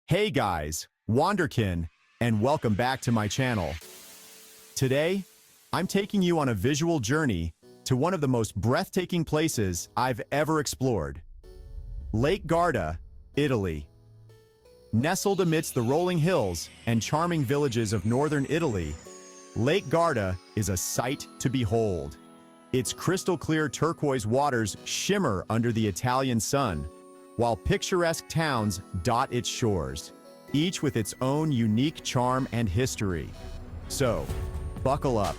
Hey guys, Wanderkin, and welcome back to my channel. Today, I'm taking you on a visual journey to one of the most breathtaking places I've ever explored. Lake Garda, Italy. Nestled amidst the rolling hills and charming villages of northern Italy, Lake Garda is a sight to behold. Its crystal-clear turquoise waters shimmer under the Italian sun, while picturesque towns dot its shores, each with its own unique charm and history. So, buckle up,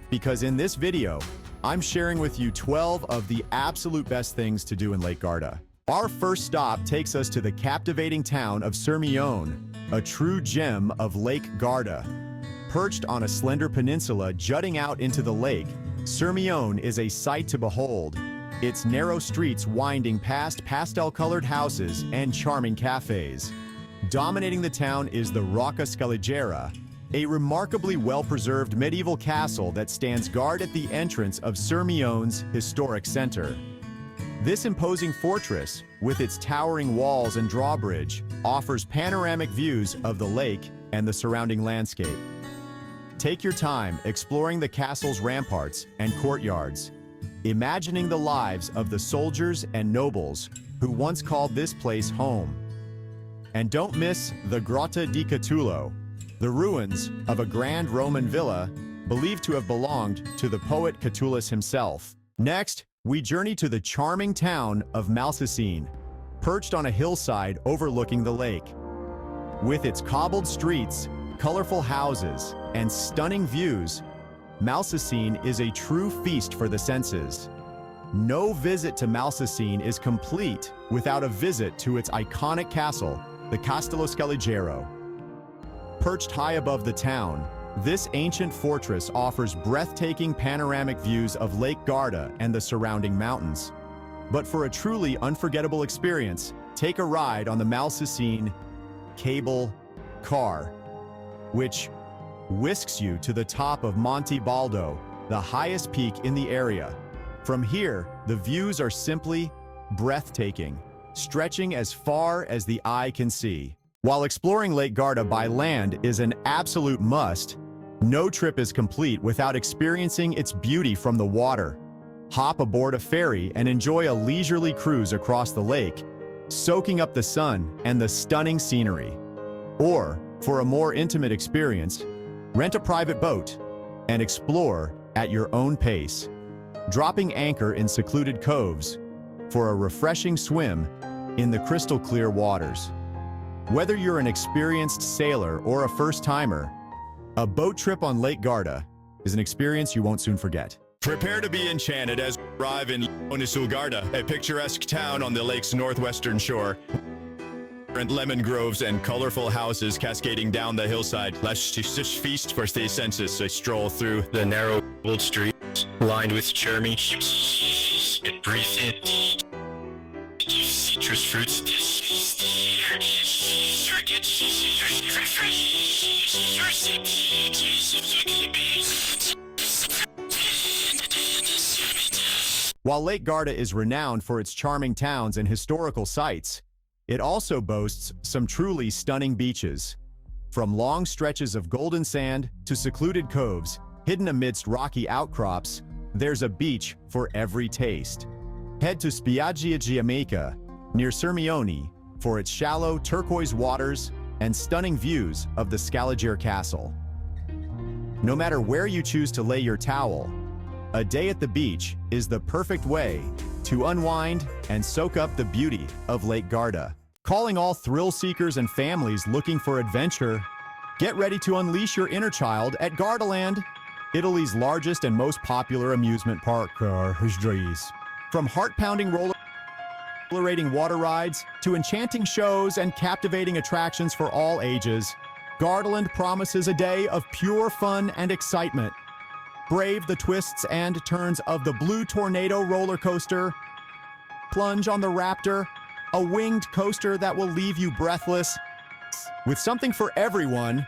because in this video, I'm sharing with you 12 of the absolute best things to do in Lake Garda. Our first stop takes us to the captivating town of Sirmione, a true gem of Lake Garda. Perched on a slender peninsula jutting out into the lake, Sirmione is a sight to behold. Its narrow streets winding past pastel-colored houses and charming cafes. Dominating the town is the Rocca Scaligera, a remarkably well-preserved medieval castle that stands guard at the entrance of Sirmione's historic center. This imposing fortress, with its towering walls and drawbridge, offers panoramic views of the lake and the surrounding landscape. Take your time exploring the castle's ramparts and courtyards, imagining the lives of the soldiers and nobles who once called this place home. And don't miss the Grotta di Catullo, the ruins of a grand Roman villa believed to have belonged to the poet Catullus himself. Next, we journey to the charming town of Malsicine, perched on a hillside overlooking the lake. With its cobbled streets, colorful houses, and stunning views, Malsicine is a true feast for the senses. No visit to Malsicine is complete without a visit to its iconic castle, the Castello Scaligero. Perched high above the town, this ancient fortress offers breathtaking panoramic views of Lake Garda and the surrounding mountains. But for a truly unforgettable experience, take a ride on the Malsicine cable car, which whisks you to the top of Monte Baldo, the highest peak in the area. From here, the views are simply breathtaking, stretching as far as the eye can see. While exploring Lake Garda by land is an absolute must, no trip is complete without experiencing its beauty from the water. Hop aboard a ferry and enjoy a leisurely cruise across the lake, soaking up the sun and the stunning scenery. Or, for a more intimate experience, rent a private boat and explore at your own pace, dropping anchor in secluded coves for a refreshing swim in the crystal-clear waters. Whether you're an experienced sailor or a first-timer, a boat trip on Lake Garda is an experience you won't soon forget. Prepare to be enchanted as we arrive in Garda, a picturesque town on the lake's northwestern shore. Lemon groves and colorful houses cascading down the hillside. Let's just feast for the senses. A stroll through the narrow old streets lined with charming and breathe in citrus fruits. While Lake Garda is renowned for its charming towns and historical sites, it also boasts some truly stunning beaches. From long stretches of golden sand to secluded coves hidden amidst rocky outcrops, there's a beach for every taste. Head to Spiaggia Giamaica, near Sirmione, for its shallow turquoise waters and stunning views of the Scaligera Castle. No matter where you choose to lay your towel, a day at the beach is the perfect way to unwind and soak up the beauty of Lake Garda. Calling all thrill seekers and families looking for adventure, get ready to unleash your inner child at Gardaland, Italy's largest and most popular amusement park. From heart-pounding exhilarating water rides to enchanting shows and captivating attractions for all ages, Gardaland promises a day of pure fun and excitement. Brave the twists and turns of the Blue Tornado roller coaster, plunge on the Raptor, a winged coaster that will leave you breathless. With something for everyone,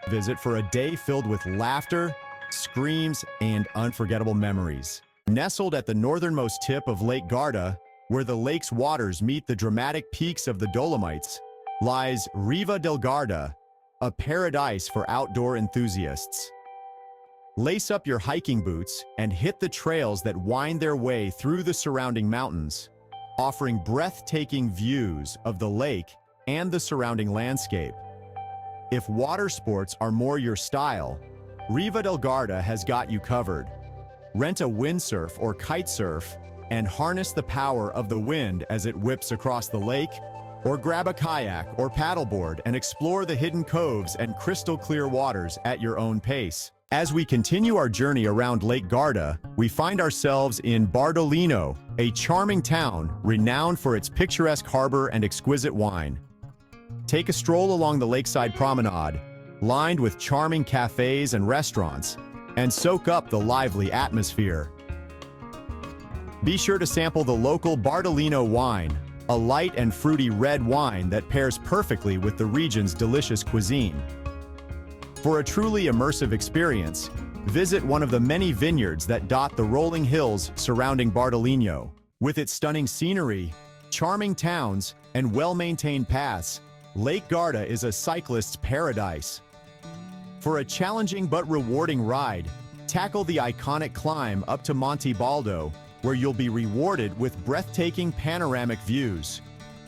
visit for a day filled with laughter, screams, and unforgettable memories. Nestled at the northernmost tip of Lake Garda, where the lake's waters meet the dramatic peaks of the Dolomites, lies Riva del Garda, a paradise for outdoor enthusiasts. Lace up your hiking boots and hit the trails that wind their way through the surrounding mountains, offering breathtaking views of the lake and the surrounding landscape. If water sports are more your style, Riva del Garda has got you covered. Rent a windsurf or kite surf and harness the power of the wind as it whips across the lake, or grab a kayak or paddleboard and explore the hidden coves and crystal clear waters at your own pace. As we continue our journey around Lake Garda, we find ourselves in Bardolino, a charming town renowned for its picturesque harbor and exquisite wine. Take a stroll along the lakeside promenade, lined with charming cafes and restaurants, and soak up the lively atmosphere. Be sure to sample the local Bardolino wine, a light and fruity red wine that pairs perfectly with the region's delicious cuisine. For a truly immersive experience, visit one of the many vineyards that dot the rolling hills surrounding Bardolino. With its stunning scenery, charming towns, and well-maintained paths, Lake Garda is a cyclist's paradise. For a challenging but rewarding ride, tackle the iconic climb up to Monte Baldo, where you'll be rewarded with breathtaking panoramic views.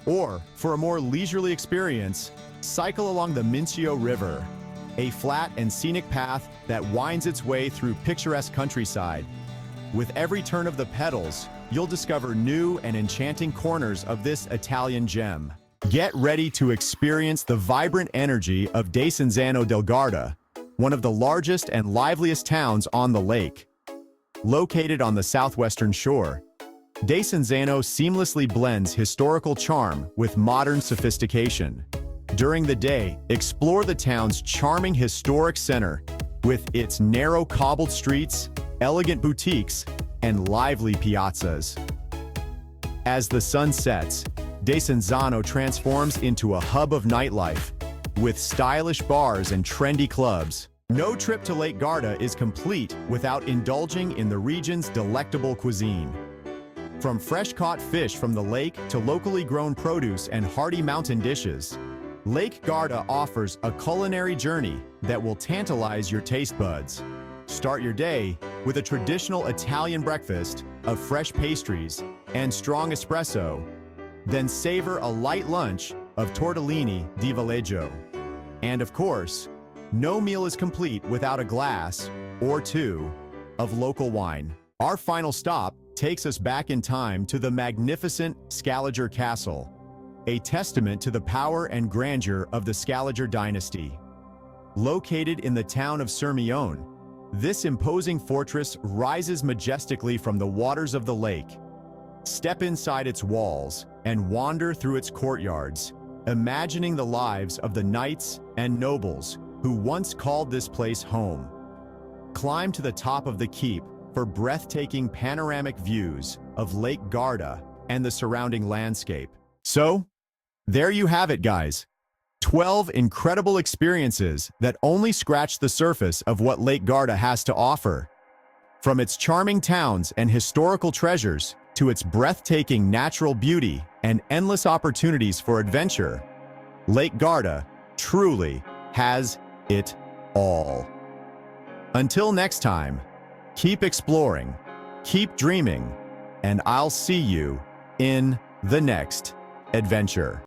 Or, for a more leisurely experience, cycle along the Mincio River, a flat and scenic path that winds its way through picturesque countryside. With every turn of the pedals, you'll discover new and enchanting corners of this Italian gem. Get ready to experience the vibrant energy of Desenzano del Garda, one of the largest and liveliest towns on the lake. Located on the southwestern shore, Desenzano seamlessly blends historical charm with modern sophistication. During the day, explore the town's charming historic center with its narrow cobbled streets, elegant boutiques, and lively piazzas. As the sun sets, Desenzano transforms into a hub of nightlife, with stylish bars and trendy clubs. No trip to Lake Garda is complete without indulging in the region's delectable cuisine. From fresh-caught fish from the lake to locally grown produce and hearty mountain dishes, Lake Garda offers a culinary journey that will tantalize your taste buds. Start your day with a traditional Italian breakfast of fresh pastries and strong espresso, then savor a light lunch of tortellini di villaggio. And of course, no meal is complete without a glass or two of local wine. Our final stop takes us back in time to the magnificent Scaliger Castle, a testament to the power and grandeur of the Scaliger dynasty. Located in the town of Sirmione, this imposing fortress rises majestically from the waters of the lake. Step inside its walls and wander through its courtyards, imagining the lives of the knights and nobles who once called this place home. Climb to the top of the keep for breathtaking panoramic views of Lake Garda and the surrounding landscape. So, there you have it, guys. 12 incredible experiences that only scratch the surface of what Lake Garda has to offer. From its charming towns and historical treasures to its breathtaking natural beauty and endless opportunities for adventure, Lake Garda truly has it all. Until next time, keep exploring, keep dreaming, and I'll see you in the next adventure.